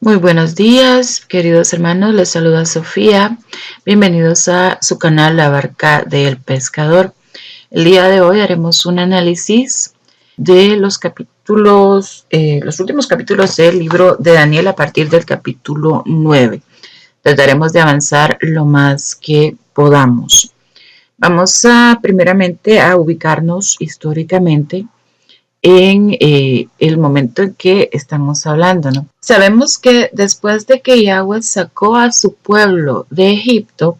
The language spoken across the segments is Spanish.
Muy buenos días, queridos hermanos, les saluda Sofía. Bienvenidos a su canal La Barca del Pescador. El día de hoy haremos un análisis de los capítulos, los últimos capítulos del libro de Daniel a partir del capítulo 9. Trataremos de avanzar lo más que podamos. Vamos primeramente a ubicarnos históricamente en el momento en que estamos hablando, ¿no? Sabemos que después de que Yahweh sacó a su pueblo de Egipto,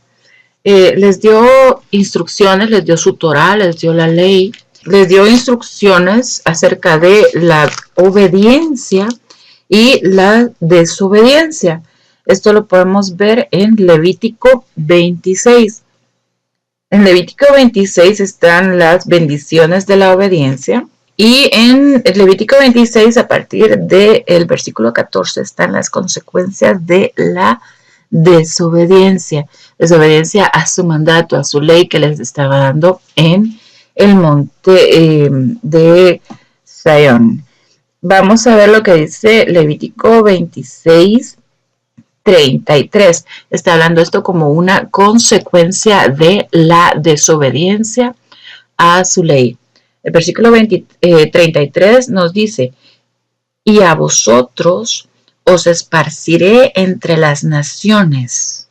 les dio instrucciones, les dio su Torá, les dio la ley, les dio instrucciones acerca de la obediencia y la desobediencia. Esto lo podemos ver en Levítico 26. En Levítico 26 están las bendiciones de la obediencia. Y en Levítico 26, a partir del versículo 14, están las consecuencias de la desobediencia. Desobediencia a su mandato, a su ley que les estaba dando en el monte de Sion. Vamos a ver lo que dice Levítico 26, 33. Está hablando esto como una consecuencia de la desobediencia a su ley. El versículo 33 nos dice: y a vosotros os esparciré entre las naciones,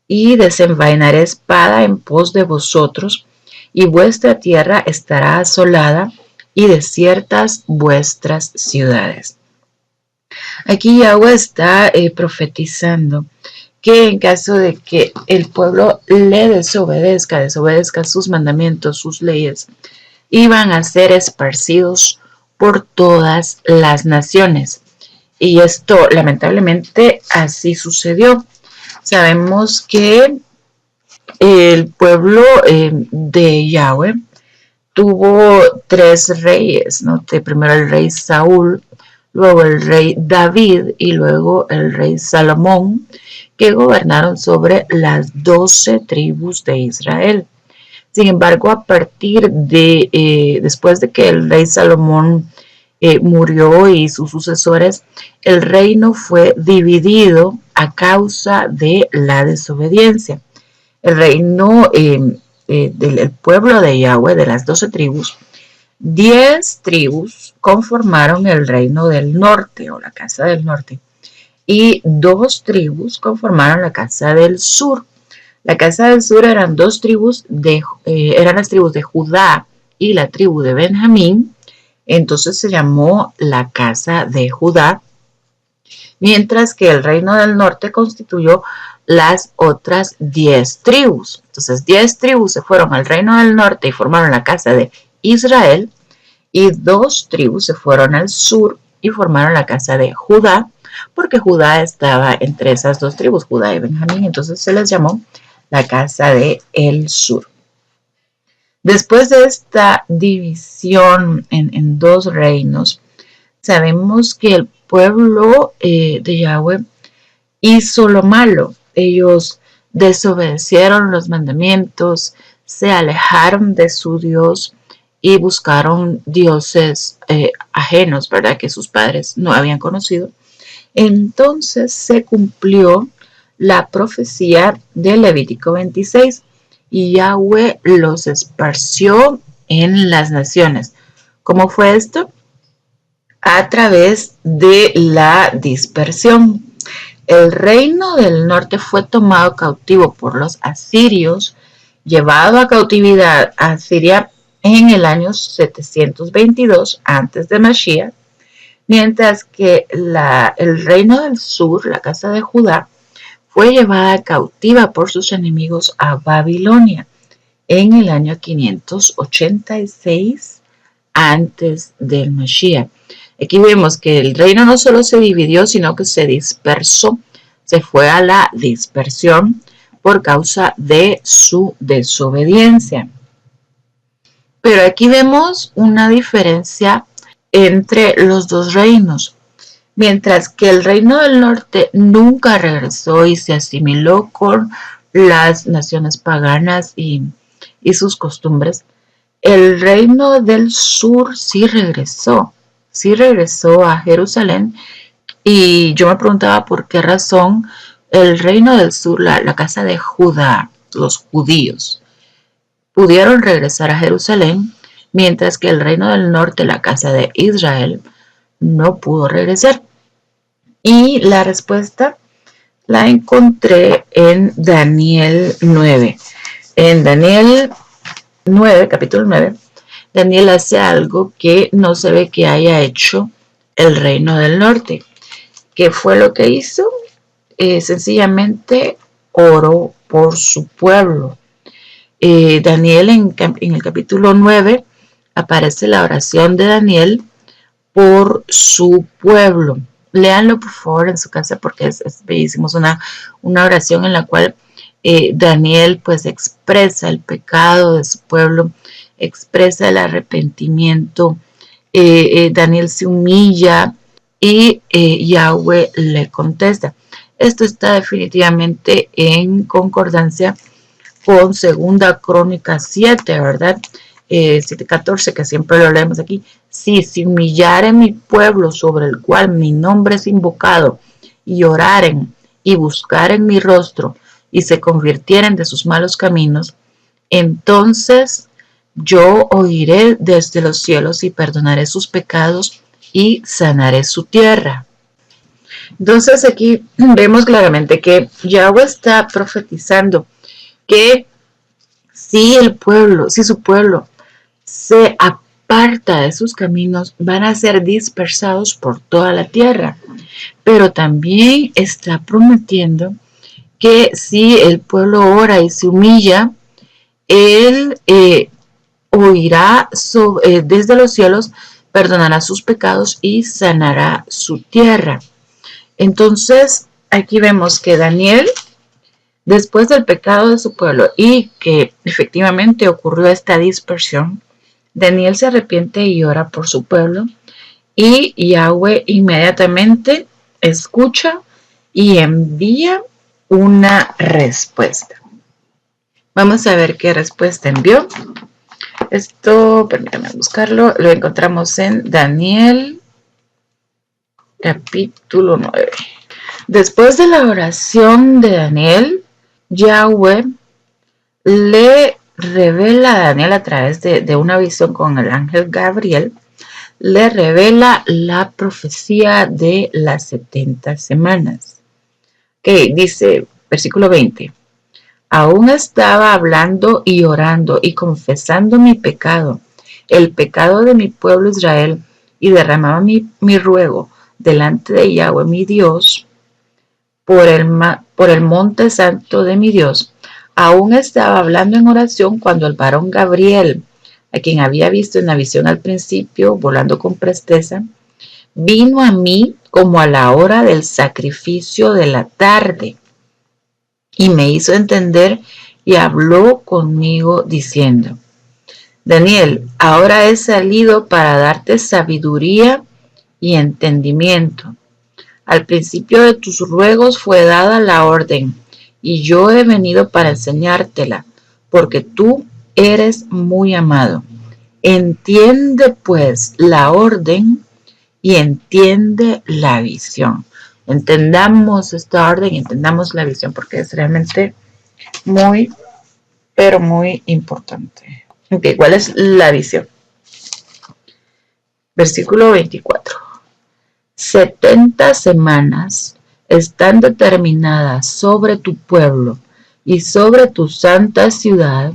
y desenvainaré espada en pos de vosotros, y vuestra tierra estará asolada, y desiertas vuestras ciudades. Aquí Yahweh está profetizando que en caso de que el pueblo le desobedezca sus mandamientos, sus leyes, iban a ser esparcidos por todas las naciones. Y esto lamentablemente así sucedió. Sabemos que el pueblo de Yahweh tuvo 3 reyes, ¿no? Primero el rey Saúl, luego el rey David y luego el rey Salomón, que gobernaron sobre las 12 tribus de Israel. Sin embargo, a partir de después de que el rey Salomón murió y sus sucesores, el reino fue dividido a causa de la desobediencia. El reino del pueblo de Yahweh, de las 12 tribus, 10 tribus conformaron el reino del norte o la casa del norte, y 2 tribus conformaron la casa del sur. La casa del sur eran 2 tribus, eran las tribus de Judá y la tribu de Benjamín. Entonces se llamó la casa de Judá, mientras que el reino del norte constituyó las otras 10 tribus. Entonces 10 tribus se fueron al reino del norte y formaron la casa de Israel, y 2 tribus se fueron al sur y formaron la casa de Judá, porque Judá estaba entre esas 2 tribus, Judá y Benjamín. Entonces se les llamó la casa de el sur. Después de esta división en 2 reinos, sabemos que el pueblo de Yahweh hizo lo malo. Ellos desobedecieron los mandamientos, se alejaron de su Dios y buscaron dioses ajenos, ¿verdad?, que sus padres no habían conocido. Entonces se cumplió la profecía de Levítico 26, y Yahweh los esparció en las naciones. ¿Cómo fue esto? A través de la dispersión. El reino del norte fue tomado cautivo por los asirios, llevado a cautividad a Siria en el año 722 antes de Mashiach, mientras que el reino del sur, la casa de Judá, fue llevada cautiva por sus enemigos a Babilonia en el año 586 antes del Mashiach. Aquí vemos que el reino no solo se dividió, sino que se dispersó, se fue a la dispersión por causa de su desobediencia. Pero aquí vemos una diferencia entre los 2 reinos. Mientras que el reino del norte nunca regresó y se asimiló con las naciones paganas y sus costumbres, el reino del sur sí regresó a Jerusalén Y yo me preguntaba por qué razón el reino del sur, la casa de Judá, los judíos, pudieron regresar a Jerusalén, mientras que el reino del norte, la casa de Israel, no pudo regresar. Y la respuesta la encontré en Daniel 9. En Daniel 9, capítulo 9, Daniel hace algo que no se ve que haya hecho el reino del norte. ¿Qué fue lo que hizo? Sencillamente oró por su pueblo. Daniel en el capítulo 9 aparece la oración de Daniel por su pueblo. Léanlo por favor en su casa porque es bellísimo. Es una oración en la cual Daniel pues expresa el pecado de su pueblo, expresa el arrepentimiento. Daniel se humilla y Yahweh le contesta. Esto está definitivamente en concordancia con Segunda Crónica 7, ¿verdad? 7:14, que siempre lo leemos aquí. Si se humillare mi pueblo sobre el cual mi nombre es invocado, y oraren y buscaren mi rostro, y se convirtieren de sus malos caminos, entonces yo oiré desde los cielos y perdonaré sus pecados y sanaré su tierra. Entonces aquí vemos claramente que Yahweh está profetizando que si su pueblo se aparta de sus caminos, van a ser dispersados por toda la tierra. Pero también está prometiendo que si el pueblo ora y se humilla, Él oirá desde los cielos, perdonará sus pecados y sanará su tierra. Entonces, aquí vemos que Daniel, después del pecado de su pueblo y que efectivamente ocurrió esta dispersión, Daniel se arrepiente y ora por su pueblo y Yahweh inmediatamente escucha y envía una respuesta. Vamos a ver qué respuesta envió. Esto, permítanme buscarlo, lo encontramos en Daniel capítulo 9. Después de la oración de Daniel, Yahweh le revela a Daniel a través de una visión con el ángel Gabriel, le revela la profecía de las 70 semanas. Que dice, versículo 20, aún estaba hablando y orando y confesando mi pecado, el pecado de mi pueblo Israel, y derramaba mi ruego delante de Yahweh mi Dios, por el monte santo de mi Dios. Aún estaba hablando en oración cuando el varón Gabriel, a quien había visto en la visión al principio, volando con presteza, vino a mí como a la hora del sacrificio de la tarde y me hizo entender y habló conmigo diciendo, Daniel, ahora he salido para darte sabiduría y entendimiento. Al principio de tus ruegos fue dada la orden, y yo he venido para enseñártela, porque tú eres muy amado. Entiende pues la orden y entiende la visión. Entendamos esta orden y entendamos la visión, porque es realmente muy, pero muy importante. Ok, ¿cuál es la visión? Versículo 24. 70 semanas están determinadas sobre tu pueblo y sobre tu santa ciudad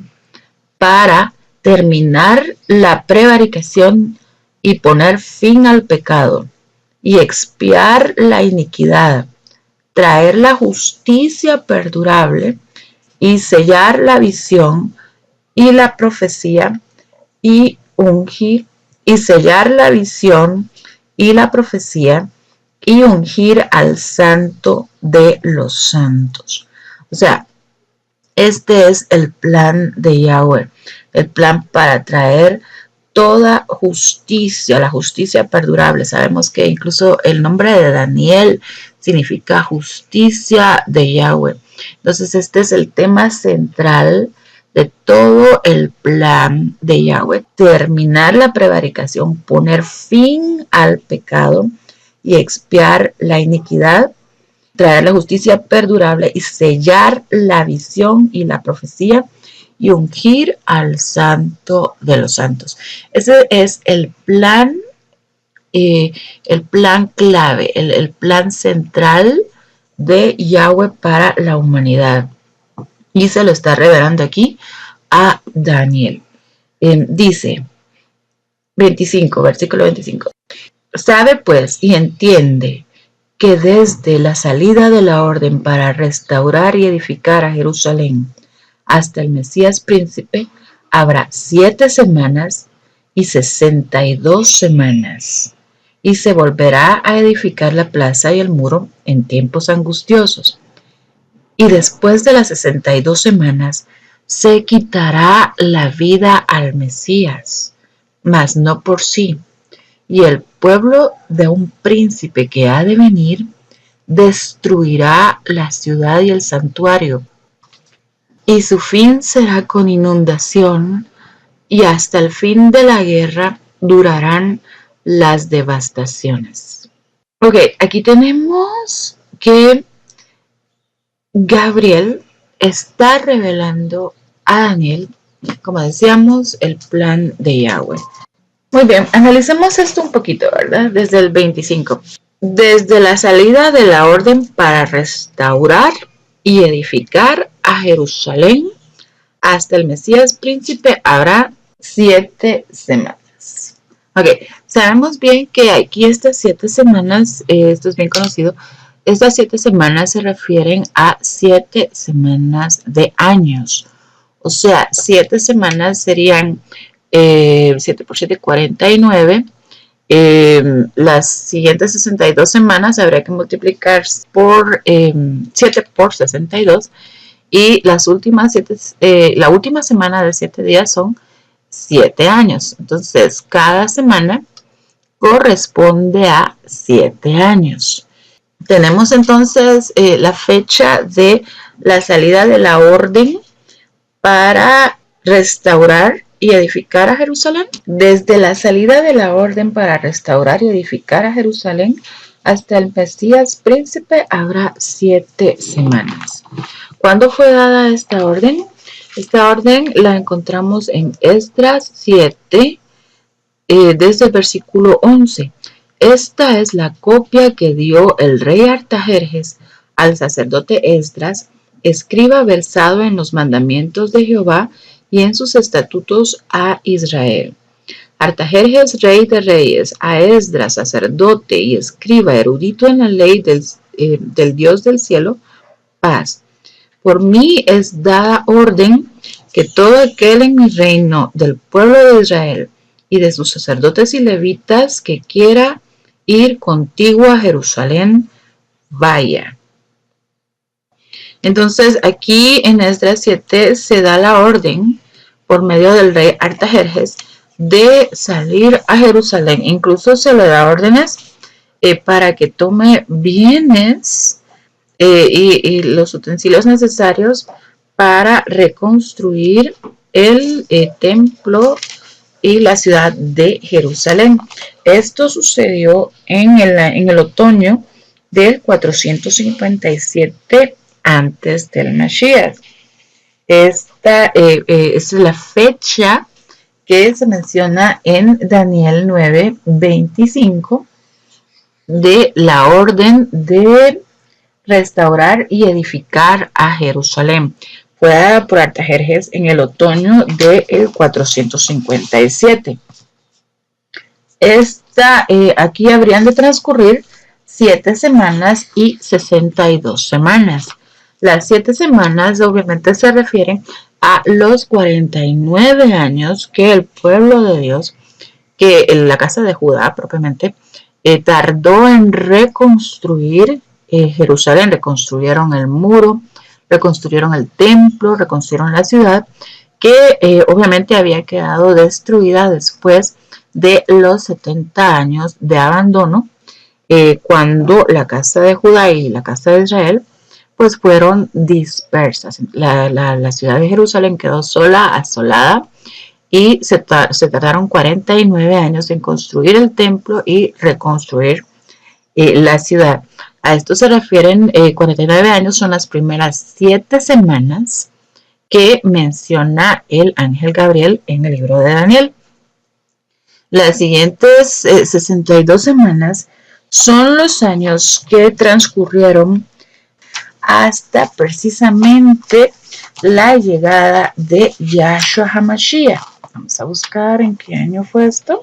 para terminar la prevaricación y poner fin al pecado y expiar la iniquidad, traer la justicia perdurable y sellar la visión y la profecía y ungir y sellar la visión y la profecía y ungir al santo de los santos. O sea, este es el plan de Yahweh, el plan para traer toda justicia, la justicia perdurable. Sabemos que incluso el nombre de Daniel significa justicia de Yahweh. Entonces este es el tema central de todo el plan de Yahweh, terminar la prevaricación, poner fin al pecado y expiar la iniquidad, traer la justicia perdurable y sellar la visión y la profecía y ungir al santo de los santos. Ese es el plan clave, el plan central de Yahweh para la humanidad. Y se lo está revelando aquí a Daniel. Dice 25, versículo 25. Sabe pues y entiende que desde la salida de la orden para restaurar y edificar a Jerusalén hasta el Mesías príncipe habrá 7 semanas y 62 semanas, y se volverá a edificar la plaza y el muro en tiempos angustiosos. Y después de las 62 semanas se quitará la vida al Mesías, mas no por sí. Y el pueblo de un príncipe que ha de venir destruirá la ciudad y el santuario. Y su fin será con inundación, y hasta el fin de la guerra durarán las devastaciones. Ok, aquí tenemos que Gabriel está revelando a Daniel, como decíamos, el plan de Yahweh. Muy bien, analicemos esto un poquito, ¿verdad? Desde el 25. Desde la salida de la orden para restaurar y edificar a Jerusalén hasta el Mesías príncipe habrá 7 semanas. Ok, sabemos bien que aquí estas 7 semanas, esto es bien conocido, estas 7 semanas se refieren a 7 semanas de años. O sea, 7 semanas serían 7 por 7, 49. Las siguientes 62 semanas habría que multiplicar por 7 por 62. Y las últimas 7, la última semana de 7 días son 7 años. Entonces, cada semana corresponde a 7 años. Tenemos entonces la fecha de la salida de la orden para restaurar y edificar a Jerusalén. Desde la salida de la orden para restaurar y edificar a Jerusalén hasta el Mesías príncipe habrá 7 semanas. ¿Cuándo fue dada esta orden? Esta orden la encontramos en Esdras 7, desde el versículo 11. Esta es la copia que dio el rey Artajerjes al sacerdote Esdras, escriba versado en los mandamientos de Jehová y en sus estatutos a Israel. Artajerjes, rey de reyes, a Esdras, sacerdote y escriba erudito en la ley del Dios del cielo, paz. Por mí es dada orden que todo aquel en mi reino del pueblo de Israel y de sus sacerdotes y levitas que quiera ir contigo a Jerusalén, vaya. Entonces aquí en Esdras 7 se da la orden por medio del rey Artajerjes de salir a Jerusalén. Incluso se le da órdenes para que tome bienes y los utensilios necesarios para reconstruir el templo y la ciudad de Jerusalén. Esto sucedió en el otoño del 457 antes del Mashiach. Esta es la fecha que se menciona en Daniel 9:25 de la orden de restaurar y edificar a Jerusalén. Fue dada por Artajerjes en el otoño del 457. Aquí habrían de transcurrir 7 semanas y 62 semanas. Las 7 semanas obviamente se refieren a los 49 años que el pueblo de Dios, que la casa de Judá propiamente, tardó en reconstruir Jerusalén. Reconstruyeron el muro, reconstruyeron el templo, reconstruyeron la ciudad, que obviamente había quedado destruida después de los 70 años de abandono, cuando la casa de Judá y la casa de Israel pues fueron dispersas. La ciudad de Jerusalén quedó sola, asolada, y se tardaron 49 años en construir el templo y reconstruir la ciudad. A esto se refieren 49 años, son las primeras 7 semanas que menciona el ángel Gabriel en el libro de Daniel. Las siguientes 62 semanas son los años que transcurrieron hasta precisamente la llegada de Yahshua HaMashiach. Vamos a buscar en qué año fue esto.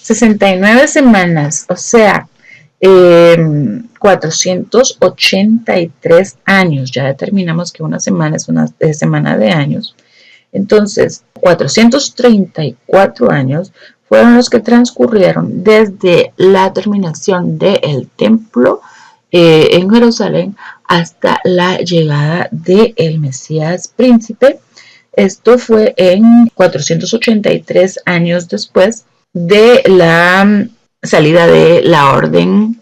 69 semanas, o sea, 483 años. Ya determinamos que una semana es una semana de años. Entonces, 434 años fueron los que transcurrieron desde la terminación del templo en Jerusalén hasta la llegada del Mesías príncipe. Esto fue en 483 años después de la salida de la orden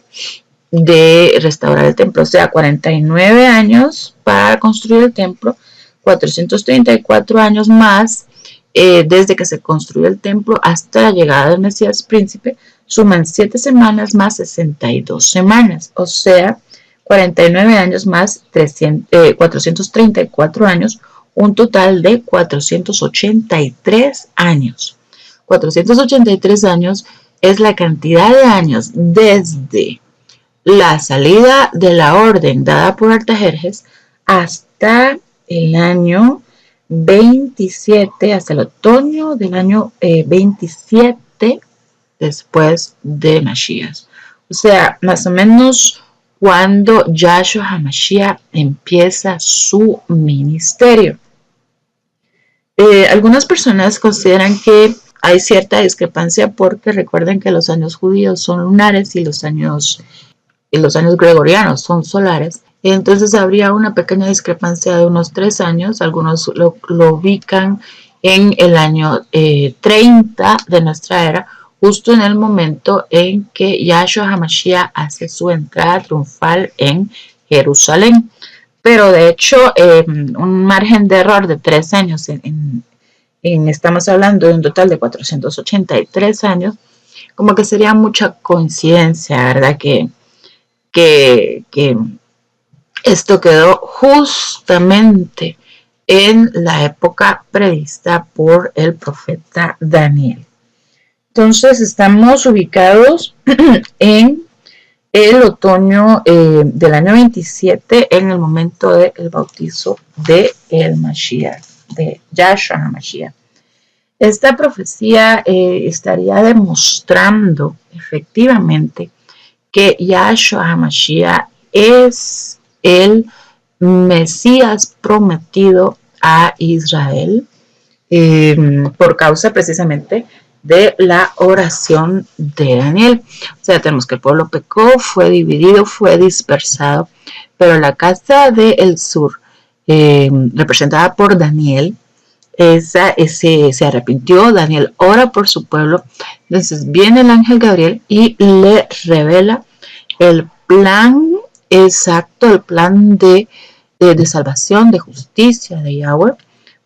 de restaurar el templo. O sea, 49 años para construir el templo, 434 años más desde que se construyó el templo hasta la llegada del Mesías príncipe, suman 7 semanas más 62 semanas, o sea, 49 años más 434 años, un total de 483 años. 483 años es la cantidad de años desde la salida de la orden dada por Artajerjes hasta el año 27, hasta el otoño del año 27 después de Mashiach. O sea, más o menos cuando Yahshua HaMashiach empieza su ministerio. Algunas personas consideran que hay cierta discrepancia porque recuerden que los años judíos son lunares y los años gregorianos son solares. Entonces habría una pequeña discrepancia de unos 3 años. Algunos lo ubican en el año 30 de nuestra era, justo en el momento en que Yahshua HaMashiach hace su entrada triunfal en Jerusalén. Pero de hecho, un margen de error de 3 años, estamos hablando de un total de 483 años, como que sería mucha coincidencia, ¿verdad? Que esto quedó justamente en la época prevista por el profeta Daniel. Entonces estamos ubicados en el otoño del año 27, en el momento del bautizo de el Mashiach, de Yahshua HaMashiach. Esta profecía estaría demostrando efectivamente que Yahshua HaMashiach es el Mesías prometido a Israel por causa precisamente de la oración de Daniel. O sea, tenemos que el pueblo pecó, fue dividido, fue dispersado, pero la casa del sur, representada por Daniel, se arrepintió. Daniel ora por su pueblo. Entonces viene el ángel Gabriel y le revela el plan exacto, el plan de salvación, de justicia de Yahweh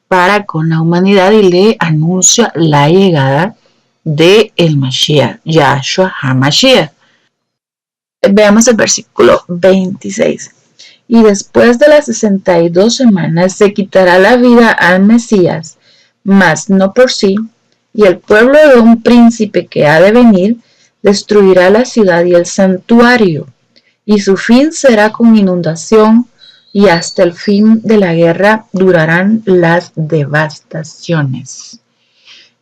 para con la humanidad, y le anuncia la llegada de el Mashiach, Yahshua HaMashiach. Veamos el versículo 26. Y después de las 62 semanas se quitará la vida al Mesías, mas no por sí, y el pueblo de un príncipe que ha de venir destruirá la ciudad y el santuario, y su fin será con inundación, y hasta el fin de la guerra durarán las devastaciones.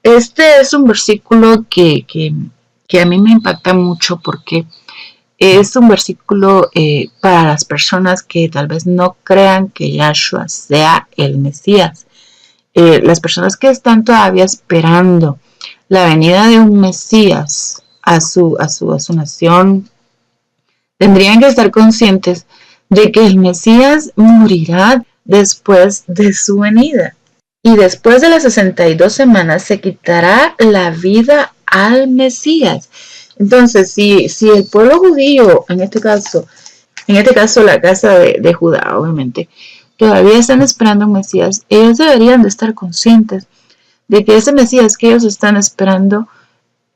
Este es un versículo que a mí me impacta mucho porque es un versículo para las personas que tal vez no crean que Yahshua sea el Mesías. Las personas que están todavía esperando la venida de un Mesías a su nación tendrían que estar conscientes de que el Mesías morirá después de su venida. Y después de las 62 semanas se quitará la vida al Mesías. Entonces, si el pueblo judío, en este caso la casa de Judá, obviamente, todavía están esperando un Mesías, ellos deberían de estar conscientes de que ese Mesías que ellos están esperando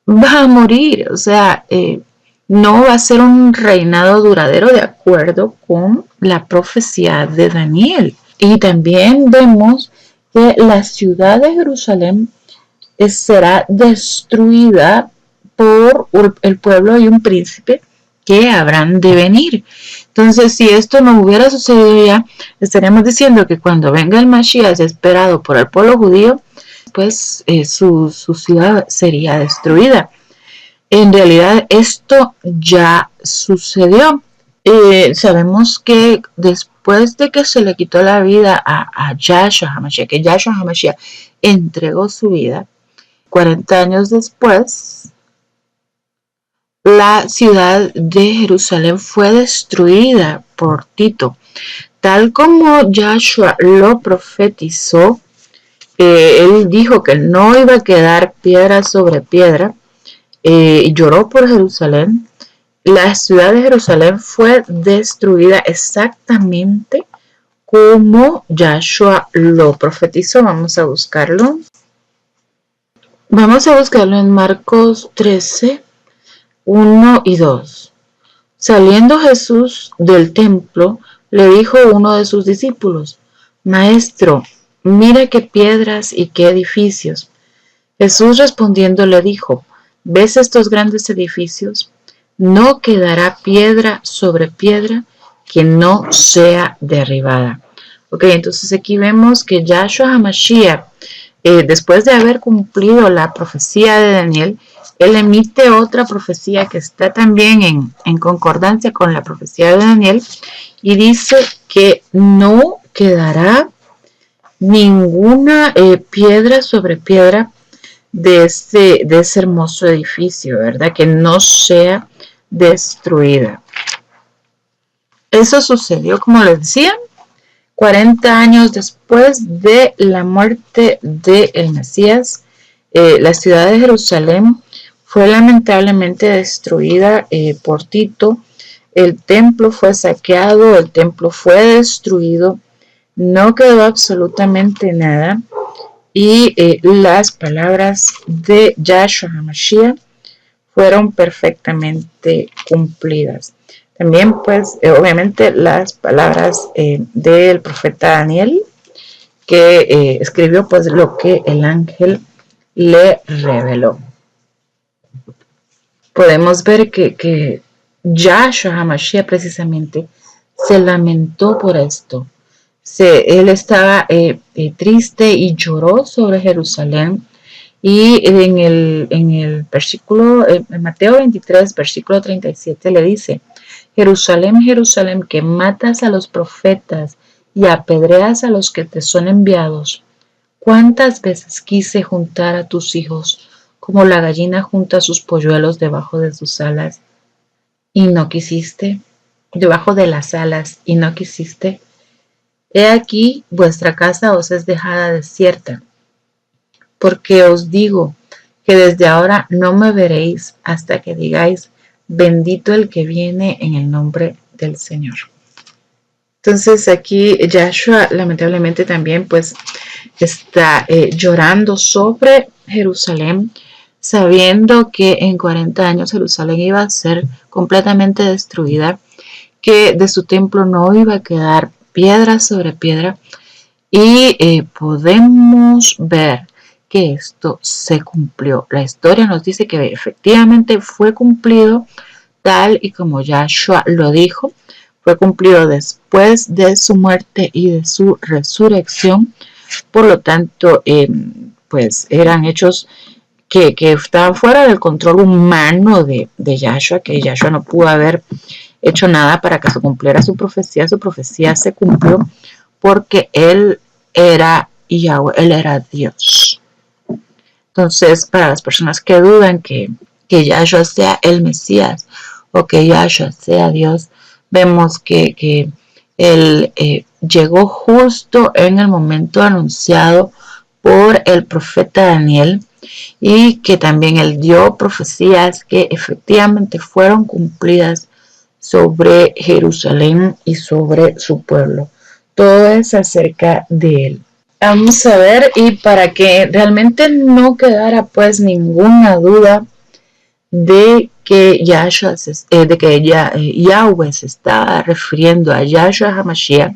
va a morir. O sea, no va a ser un reinado duradero de acuerdo con la profecía de Daniel. Y también vemos que la ciudad de Jerusalén será destruida por el pueblo y un príncipe que habrán de venir. Entonces, si esto no hubiera sucedido ya, estaríamos diciendo que cuando venga el Mashiach esperado por el pueblo judío, pues su ciudad sería destruida. En realidad esto ya sucedió. Sabemos que después de que se le quitó la vida a Yahshua HaMashiach, que Yahshua HaMashiach entregó su vida, 40 años después, la ciudad de Jerusalén fue destruida por Tito. Tal como Yahshua lo profetizó, él dijo que no iba a quedar piedra sobre piedra, y lloró por Jerusalén. La ciudad de Jerusalén fue destruida exactamente como Yahshua lo profetizó. Vamos a buscarlo. Vamos a buscarlo en Marcos 13, 1 y 2. Saliendo Jesús del templo, le dijo uno de sus discípulos: Maestro, mira qué piedras y qué edificios. Jesús respondiendo le dijo: ¿Ves estos grandes edificios? No quedará piedra sobre piedra que no sea derribada. Ok, entonces aquí vemos que Yahshua HaMashiach, después de haber cumplido la profecía de Daniel, él emite otra profecía que está también en concordancia con la profecía de Daniel y dice que no quedará ninguna piedra sobre piedra de ese hermoso edificio, ¿verdad? Que no sea destruida. Eso sucedió, como les decía, 40 años después de la muerte del Mesías. La ciudad de Jerusalén fue lamentablemente destruida por Tito. El templo fue saqueado, el templo fue destruido, no quedó absolutamente nada. Y las palabras de Yahshua HaMashiach fueron perfectamente cumplidas. También, pues, obviamente las palabras del profeta Daniel, que escribió pues lo que el ángel le reveló. Podemos ver que Yahshua HaMashiach precisamente se lamentó por esto. Él estaba triste y lloró sobre Jerusalén. Y en el versículo, en Mateo 23, versículo 37, le dice: Jerusalén, Jerusalén, que matas a los profetas y apedreas a los que te son enviados. ¿Cuántas veces quise juntar a tus hijos como la gallina junta sus polluelos debajo de sus alas? Y no quisiste, debajo de las alas, y no quisiste. He aquí, vuestra casa os es dejada desierta, porque os digo que desde ahora no me veréis hasta que digáis: bendito el que viene en el nombre del Señor. Entonces aquí Yahshua lamentablemente también pues está llorando sobre Jerusalén, sabiendo que en 40 años Jerusalén iba a ser completamente destruida, que de su templo no iba a quedar piedra sobre piedra, y podemos ver que esto se cumplió. La historia nos dice que efectivamente fue cumplido tal y como Yahshua lo dijo. Fue cumplido después de su muerte y de su resurrección. Por lo tanto, pues eran hechos que estaban fuera del control humano de Yahshua, que Yahshua no pudo haber hecho nada para que se cumpliera su profecía. Su profecía se cumplió porque él era Yahweh, él era Dios. Entonces, para las personas que dudan que Yahshua sea el Mesías o que Yahshua sea Dios, vemos que él llegó justo en el momento anunciado por el profeta Daniel, y que también él dio profecías que efectivamente fueron cumplidas sobre Jerusalén y sobre su pueblo. Todo es acerca de él. Vamos a ver, y para que realmente no quedara pues ninguna duda Yahweh se está refiriendo a Yahshua HaMashiach,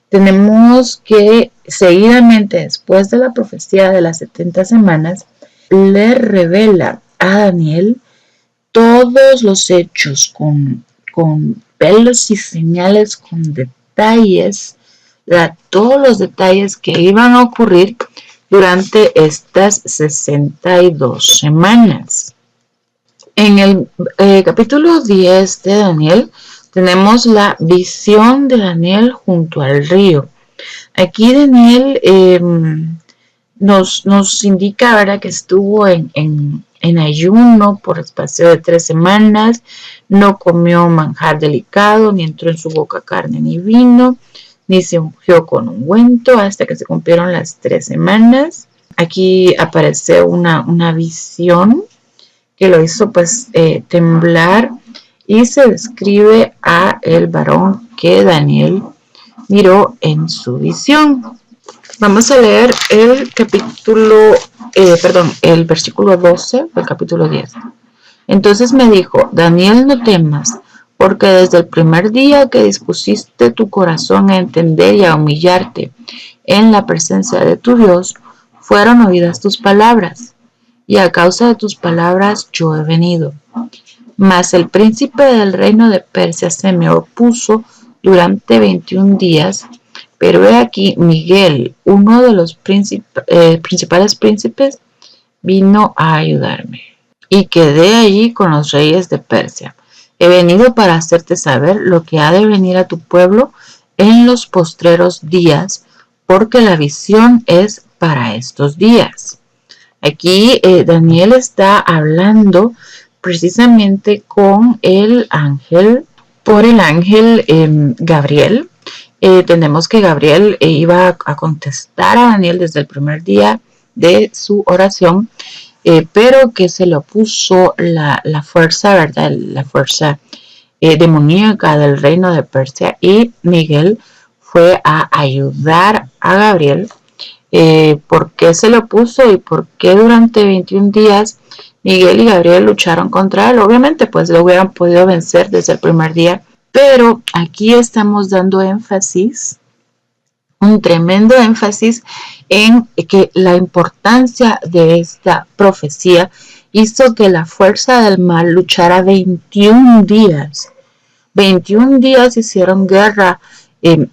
tenemos que seguidamente, después de la profecía de las 70 semanas, le revela a Daniel todos los hechos con pelos y señales, con detalles, todos los detalles que iban a ocurrir durante estas 62 semanas. En el capítulo 10 de Daniel tenemos la visión de Daniel junto al río. Aquí Daniel nos indica, ¿verdad?, que estuvo en ayuno por espacio de 3 semanas, no comió manjar delicado, ni entró en su boca carne ni vino, ni se ungió con ungüento hasta que se cumplieron las 3 semanas. Aquí aparece una visión que lo hizo pues temblar, y se describe a el varón que Daniel miró en su visión. Vamos a leer el versículo 12 del capítulo 10. Entonces me dijo: Daniel, no temas, porque desde el primer día que dispusiste tu corazón a entender y a humillarte en la presencia de tu Dios, fueron oídas tus palabras, y a causa de tus palabras yo he venido. Mas el príncipe del reino de Persia se me opuso durante 21 días, pero he aquí Miguel, uno de los principales príncipes, vino a ayudarme, y quedé allí con los reyes de Persia. He venido para hacerte saber lo que ha de venir a tu pueblo en los postreros días, porque la visión es para estos días. Aquí Daniel está hablando precisamente con el ángel, Gabriel. Entendemos que Gabriel iba a contestar a Daniel desde el primer día de su oración, pero que se le opuso la fuerza, ¿verdad?, la fuerza demoníaca del reino de Persia, y Miguel fue a ayudar a Gabriel. ¿Por qué se le opuso y por qué durante 21 días Miguel y Gabriel lucharon contra él? Obviamente pues lo hubieran podido vencer desde el primer día, pero aquí estamos dando énfasis, un tremendo énfasis, en que la importancia de esta profecía hizo que la fuerza del mal luchara 21 días. 21 días hicieron guerra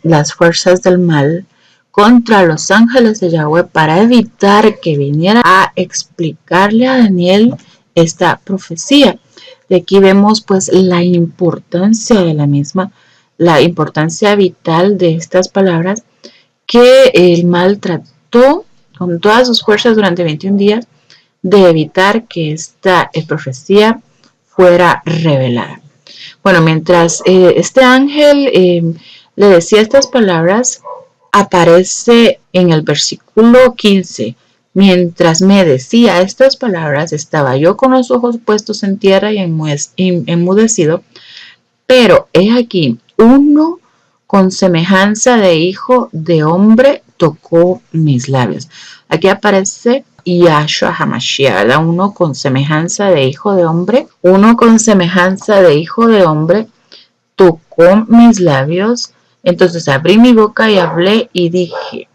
las fuerzas del mal contra los ángeles de Yahweh para evitar que viniera a explicarle a Daniel esta profecía. De aquí vemos pues la importancia de la misma, la importancia vital de estas palabras, que el mal trató con todas sus fuerzas durante 21 días de evitar que esta profecía fuera revelada. Bueno, mientras este ángel le decía estas palabras, aparece en el versículo 15: mientras me decía estas palabras, estaba yo con los ojos puestos en tierra y enmudecido, pero he aquí, uno con semejanza de hijo de hombre tocó mis labios. Aquí aparece Yahshua HaMashiach, ¿verdad? Uno con semejanza de hijo de hombre. Uno con semejanza de hijo de hombre tocó mis labios. Entonces abrí mi boca y hablé y dije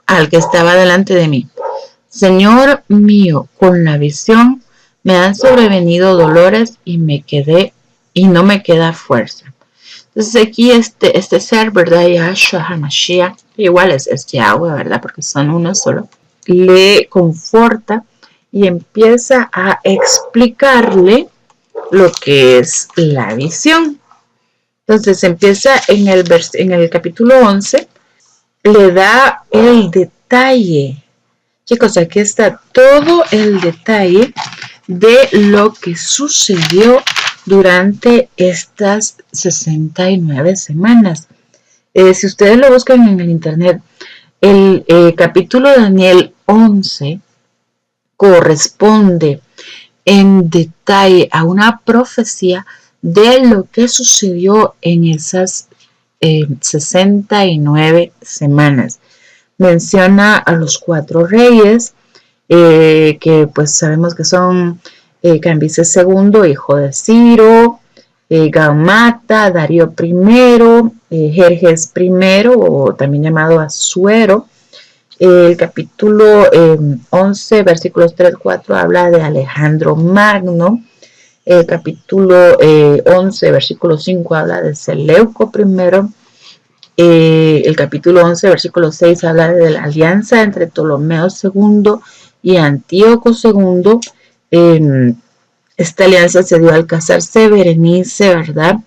al que estaba delante de mí: Señor mío, con la visión me han sobrevenido dolores y no me queda fuerza. Entonces aquí este ser, ¿verdad? Yahshua HaMashiach, igual es Yahweh, ¿verdad? Porque son uno solo. Le conforta y empieza a explicarle lo que es la visión. Entonces empieza en el capítulo 11, le da el detalle. Chicos, aquí está todo el detalle de lo que sucedió durante estas 69 semanas. Si ustedes lo buscan en el internet, el capítulo de Daniel 11 corresponde en detalle a una profecía de lo que sucedió en esas 69 semanas. Menciona a los 4 reyes, que pues sabemos que son Cambises II, hijo de Ciro, Gaumata, Darío I, Jerjes I, o también llamado Asuero. El capítulo 11, versículos 3-4, habla de Alejandro Magno. El capítulo 11, versículo 5, habla de Seleuco I. El capítulo 11, versículo 6, habla de la alianza entre Ptolomeo II y Antíoco II. Esta alianza se dio al casarse Berenice, ¿verdad?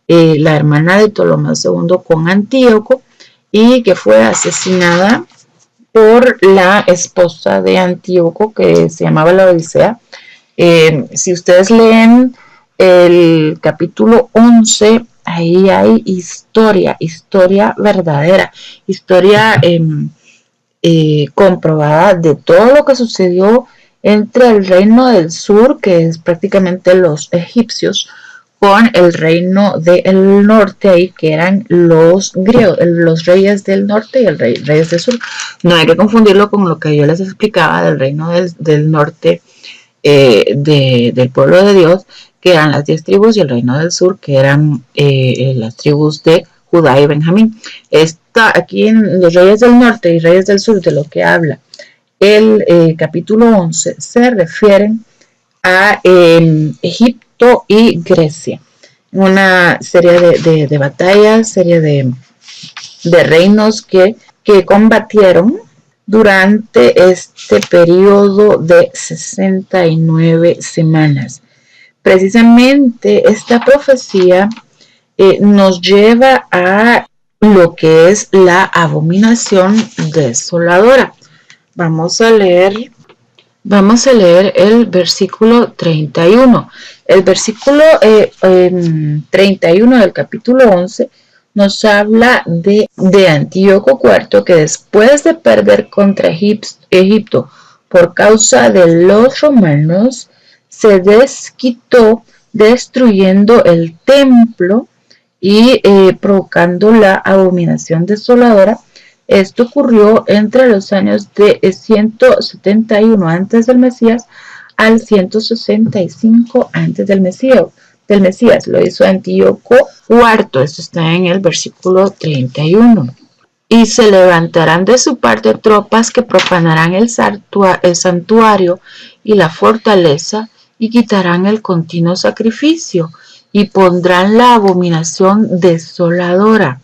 La hermana de Ptolomeo II con Antíoco, y que fue asesinada por la esposa de Antíoco, que se llamaba la Odisea. Si ustedes leen el capítulo 11, ahí hay historia verdadera, historia comprobada de todo lo que sucedió entre el reino del sur, que es prácticamente los egipcios, con el reino del norte, ahí que eran los griegos, los reyes del norte y el reyes del sur. No hay que confundirlo con lo que yo les explicaba del reino del norte, del pueblo de Dios, que eran las 10 tribus, y el reino del sur, que eran las tribus de Judá y Benjamín. Aquí en los reyes del norte y reyes del sur, de lo que habla el capítulo 11, se refieren a Egipto y Grecia. Una serie de batallas, serie de reinos que combatieron durante este periodo de 69 semanas. Precisamente esta profecía nos lleva a lo que es la abominación desoladora. Vamos a leer el versículo 31. El versículo 31 del capítulo 11 nos habla de Antíoco IV, que después de perder contra Egipto por causa de los romanos, se desquitó destruyendo el templo y provocando la abominación desoladora. Esto ocurrió entre los años de 171 antes del Mesías al 165 antes del Mesías. Lo hizo Antíoco IV. Esto está en el versículo 31. Y se levantarán de su parte tropas que profanarán el santuario y la fortaleza, y quitarán el continuo sacrificio, y pondrán la abominación desoladora.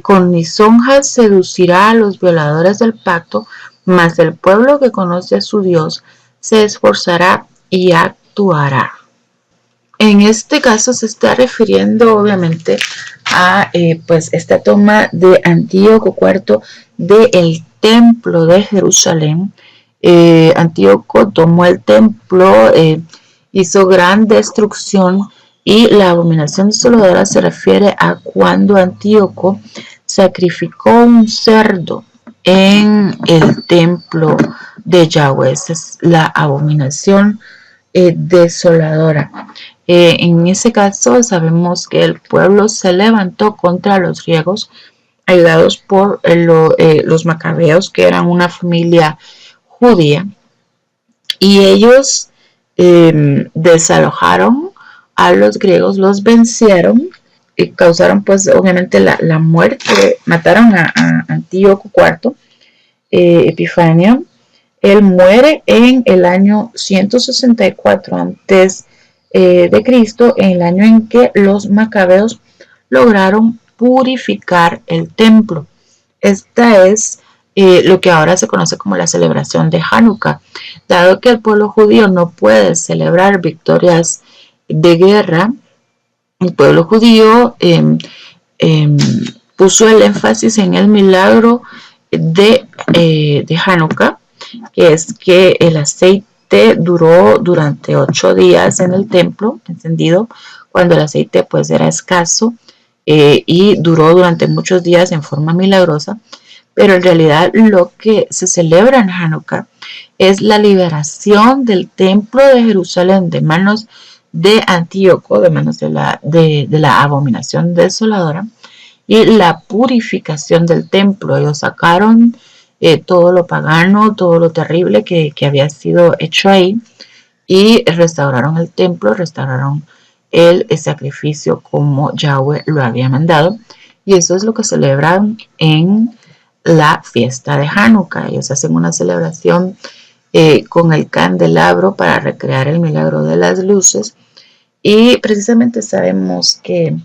Con lisonjas seducirá a los violadores del pacto, mas el pueblo que conoce a su Dios se esforzará y actuará. En este caso se está refiriendo obviamente a pues esta toma de Antíoco IV del templo de Jerusalén. Antíoco tomó el templo, hizo gran destrucción, y la abominación desoladora se refiere a cuando Antíoco sacrificó un cerdo en el templo de Yahweh. Esa es la abominación desoladora. En ese caso sabemos que el pueblo se levantó contra los griegos, ayudados por los macabeos, que eran una familia judía, y ellos desalojaron a los griegos, los vencieron y causaron pues obviamente la muerte. Mataron a Antíoco IV, Epifanio. Él muere en el año 164 antes de Cristo, en el año en que los macabeos lograron purificar el templo. Esta es lo que ahora se conoce como la celebración de Hanukkah. Dado que el pueblo judío no puede celebrar victorias de guerra, el pueblo judío puso el énfasis en el milagro de Hanukkah, que es que el aceite duró durante 8 días en el templo encendido, cuando el aceite pues era escaso, y duró durante muchos días en forma milagrosa. Pero en realidad lo que se celebra en Hanukkah es la liberación del templo de Jerusalén de manos de Antíoco, de manos de la abominación desoladora, y la purificación del templo. Ellos sacaron todo lo pagano, todo lo terrible que había sido hecho ahí, y restauraron el templo, restauraron el sacrificio como Yahweh lo había mandado. Y eso es lo que celebraron en la fiesta de Hanukkah. Ellos hacen una celebración con el candelabro para recrear el milagro de las luces. Y precisamente sabemos que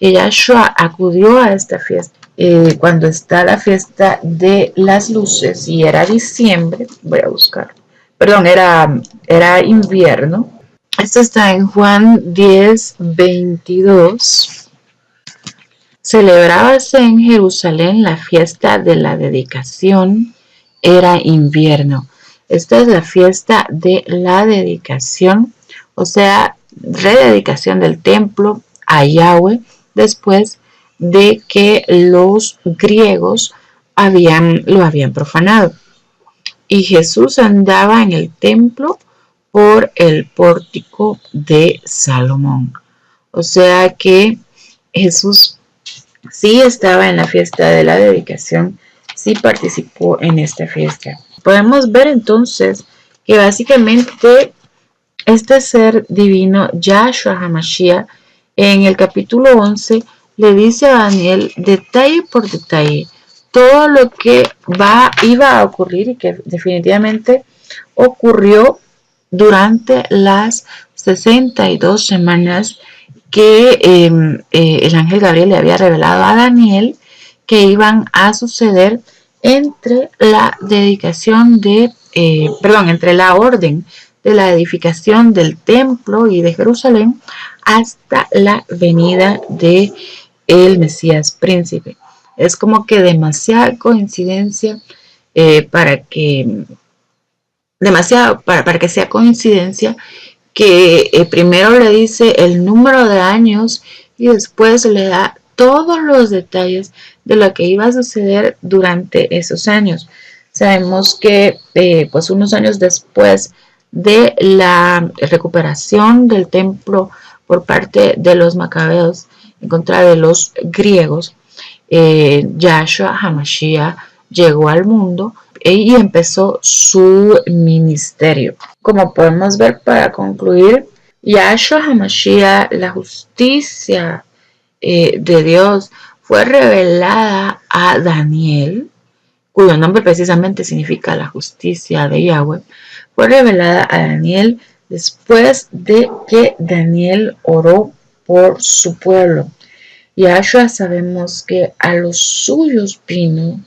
Yahshua acudió a esta fiesta cuando está la fiesta de las luces, y era diciembre. Voy a buscar. Perdón, era invierno. Esto está en Juan 10:22. Celebrábase en Jerusalén la fiesta de la dedicación. Era invierno. Esta es la fiesta de la dedicación, o sea, rededicación del templo a Yahweh después de que los griegos lo habían profanado. Y Jesús andaba en el templo por el pórtico de Salomón. O sea que Jesús sí estaba en la fiesta de la dedicación, sí participó en esta fiesta. Podemos ver entonces que básicamente este ser divino, Yahshua HaMashiach, en el capítulo 11 le dice a Daniel detalle por detalle todo lo que iba a ocurrir y que definitivamente ocurrió durante las 62 semanas que el ángel Gabriel le había revelado a Daniel que iban a suceder entre la dedicación entre la orden de la edificación del templo y de Jerusalén hasta la venida de el Mesías príncipe. Es como que demasiada coincidencia para que sea coincidencia que primero le dice el número de años y después le da todos los detalles de lo que iba a suceder durante esos años. Sabemos que pues unos años después de la recuperación del templo por parte de los macabeos en contra de los griegos, Yahshua HaMashiach llegó al mundo y empezó su ministerio. Como podemos ver, para concluir, Yahshua HaMashiach, la justicia de Dios, fue revelada a Daniel, cuyo nombre precisamente significa la justicia de Yahweh. Fue revelada a Daniel después de que Daniel oró por su pueblo. Yahshua sabemos que a los suyos vino,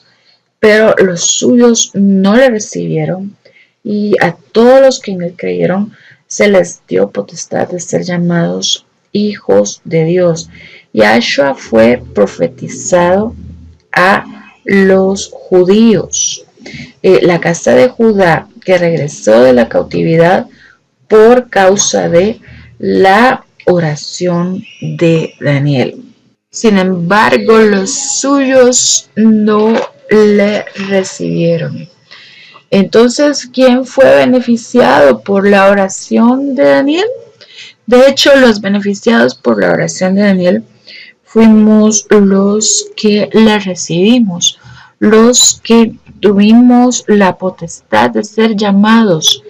pero los suyos no le recibieron, y a todos los que en él creyeron se les dio potestad de ser llamados hijos de Dios. Yahshua fue profetizado a los judíos, la casa de Judá que regresó de la cautividad por causa de la oración de Daniel. Sin embargo, los suyos no le recibieron. Entonces, ¿quién fue beneficiado por la oración de Daniel? De hecho, los beneficiados por la oración de Daniel fuimos los que le recibimos, los que tuvimos la potestad de ser llamados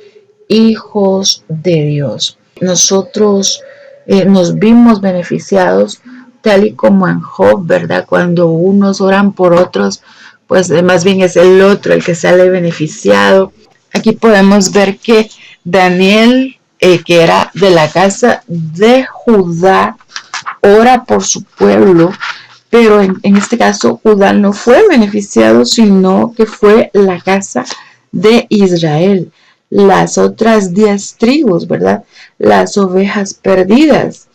hijos de Dios. Nosotros nos vimos beneficiados, tal y como en Job, ¿verdad? Cuando unos oran por otros, pues más bien es el otro el que sale beneficiado. Aquí podemos ver que Daniel, que era de la casa de Judá, ora por su pueblo, pero en este caso Judá no fue beneficiado, sino que fue la casa de Israel, las otras 10 tribus, ¿verdad? Las ovejas perdidas.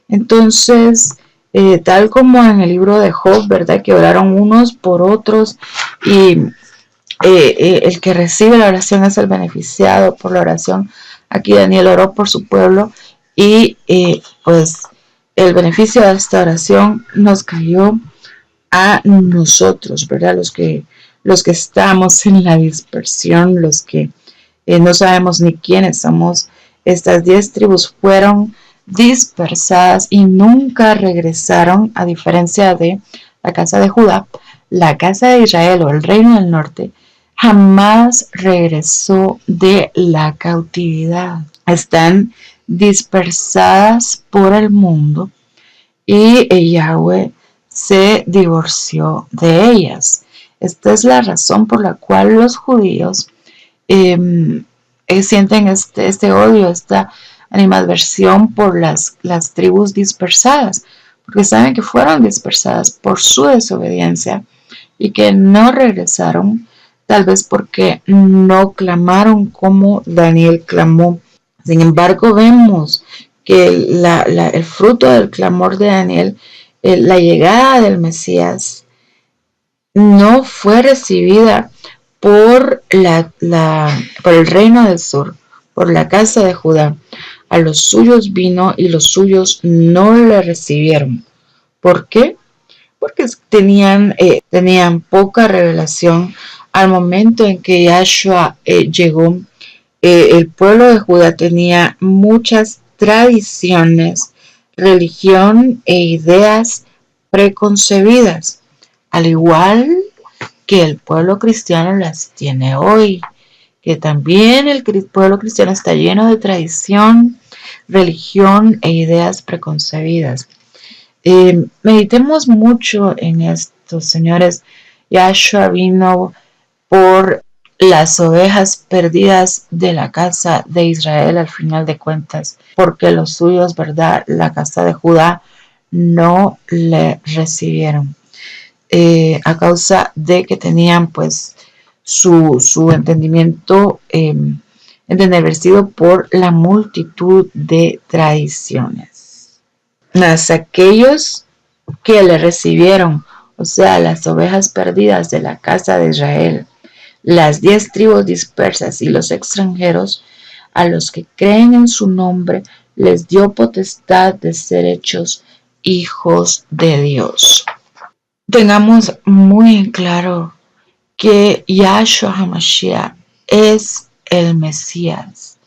Entonces, tal como en el libro de Job, ¿verdad? Que oraron unos por otros, y el que recibe la oración es el beneficiado por la oración. Aquí Daniel oró por su pueblo y pues el beneficio de esta oración nos cayó a nosotros, ¿verdad? Los que estamos en la dispersión, los que no sabemos ni quiénes somos. Estas 10 tribus fueron dispersadas y nunca regresaron, a diferencia de la casa de Judá. La casa de Israel o el reino del norte jamás regresó de la cautividad. Están dispersadas por el mundo y Yahweh se divorció de ellas. Esta es la razón por la cual los judíos sienten este odio, esta animadversión por las tribus dispersadas, porque saben que fueron dispersadas por su desobediencia y que no regresaron, tal vez porque no clamaron como Daniel clamó. Sin embargo, vemos que el fruto del clamor de Daniel, la llegada del Mesías, no fue recibida por el reino del sur, por la casa de Judá. A los suyos vino y los suyos no le recibieron. ¿Por qué? Porque tenían poca revelación. Al momento en que Yahshua llegó, el pueblo de Judá tenía muchas tradiciones, religión e ideas preconcebidas, al igual que el pueblo cristiano las tiene hoy, que también el pueblo cristiano está lleno de tradición, religión e ideas preconcebidas. Meditemos mucho en esto, señores. Yahshua vino por las ovejas perdidas de la casa de Israel al final de cuentas, porque los suyos, ¿verdad? La casa de Judá no le recibieron. A causa de que tenían pues su entendimiento entenebrecido por la multitud de tradiciones. Mas aquellos que le recibieron, o sea, las ovejas perdidas de la casa de Israel, las 10 tribus dispersas y los extranjeros, a los que creen en su nombre, les dio potestad de ser hechos hijos de Dios. Tengamos muy en claro que Yahshua HaMashiach es el Mesías.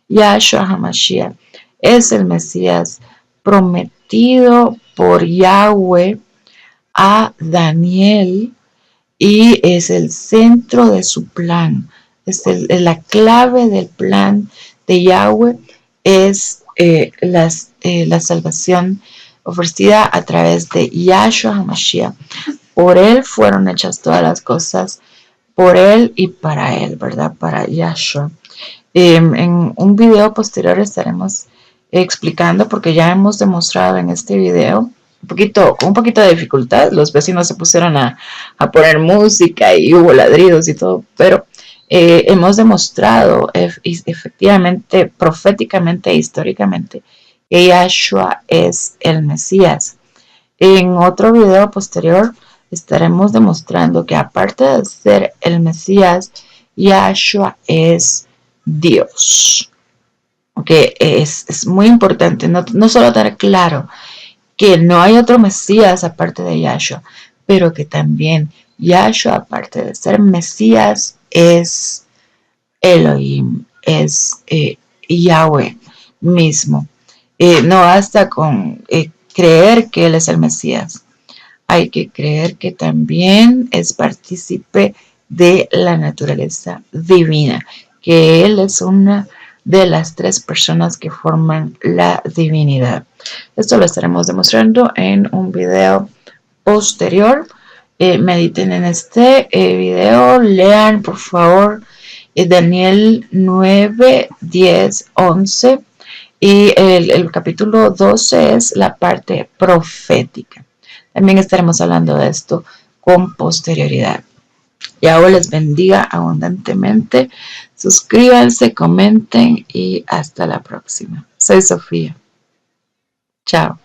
Yahshua HaMashiach es el Mesías prometido por Yahweh a Daniel y es el centro de su plan. Es la clave del plan de Yahweh es la salvación ofrecida a través de Yahshua HaMashiach. Por él fueron hechas todas las cosas, por él y para él, ¿verdad? Para Yahshua. En un video posterior estaremos explicando, porque ya hemos demostrado en este video, con un poquito de dificultad, los vecinos se pusieron a poner música y hubo ladridos y todo, pero hemos demostrado efectivamente, proféticamente e históricamente, que Yahshua es el Mesías. En otro video posterior estaremos demostrando que aparte de ser el Mesías, Yahshua es Dios. Que es muy importante no solo tener claro que no hay otro Mesías aparte de Yahshua, pero que también Yahshua, aparte de ser Mesías, es Elohim, es Yahweh mismo. No basta con creer que Él es el Mesías. Hay que creer que también es partícipe de la naturaleza divina, que Él es una de las 3 personas que forman la divinidad. Esto lo estaremos demostrando en un video posterior. Mediten en este video, lean por favor Daniel 9, 10, 11 y el capítulo 12 es la parte profética. También estaremos hablando de esto con posterioridad. Yahweh les bendiga abundantemente. Suscríbanse, comenten y hasta la próxima. Soy Sofía. Chao.